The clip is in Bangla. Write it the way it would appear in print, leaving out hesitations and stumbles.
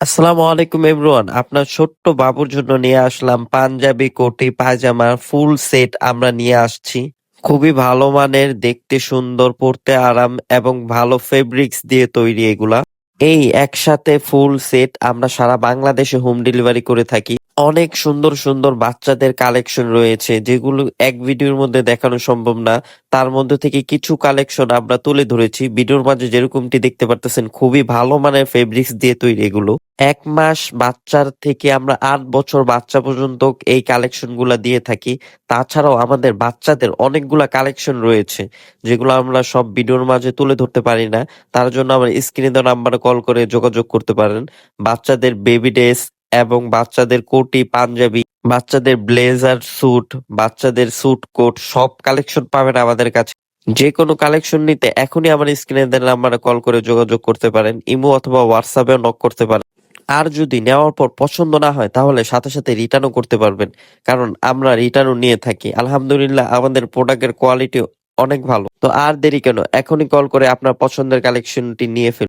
আসসালামু আলাইকুম এভরিওয়ান, আপনার ছোট্ট বাবুর জন্য নিয়ে আসলাম পাঞ্জাবি কোটি পায়জামার ফুল সেট আমরা নিয়ে আসছি। খুবই ভালো মানের, দেখতে সুন্দর, পরতে আরাম এবং ভালো ফেব্রিক্স দিয়ে তৈরি এগুলা। এই একসাথে ফুল সেট আমরা সারা বাংলাদেশে হোম ডেলিভারি করে থাকি। অনেক সুন্দর সুন্দর বাচ্চাদের কালেকশন রয়েছে যেগুলো এক ভিডিওর মধ্যে দেখানো সম্ভব না। তার মধ্যে থেকে কিছু কালেকশন আমরা তুলে ধরেছি ভিডিওর মাঝে, যেরকমটি দেখতে পারতেছেন খুবই ভালো মানের ফেব্রিক্স দিয়ে তৈরি এগুলো। ১ মাস বাচ্চার থেকে আমরা ৮ বছর বাচ্চা পর্যন্ত এই কালেকশন গুলা দিয়ে থাকি। তাছাড়াও আমাদের বাচ্চাদের অনেকগুলা কালেকশন রয়েছে যেগুলো আমরা সব ভিডিওর মাঝে তুলে ধরতে পারি না। তার জন্য আমার স্ক্রিনে দেওয়া নাম্বারে কল করে যোগাযোগ করতে পারেন। বাচ্চাদের বেবি ড্রেস এবং বাচ্চাদের কোটি পাঞ্জাবি, বাচ্চাদের ব্লেজার স্যুট, বাচ্চাদের স্যুট কোট সব কালেকশন পাবেন আমাদের কাছে। যে কোনো কালেকশন নিতে এখনই আমার স্ক্রিনে দেওয়া নাম্বারে কল করে যোগাযোগ করতে পারেন। ইমো অথবা হোয়াটসঅ্যাপেও নক করতে পারেন। আর যদি নেওয়ার পর পছন্দ না হয় তাহলে সাথে সাথে রিটার্নও করতে পারবেন, কারণ আমরা রিটার্নও নিয়ে থাকি। আলহামদুলিল্লাহ, আমাদের প্রোডাক্টের কোয়ালিটি অনেক ভালো। তো আর দেরি কেন, এখনই কল করে আপনার পছন্দের কালেকশনটি নিয়ে ফেলুন।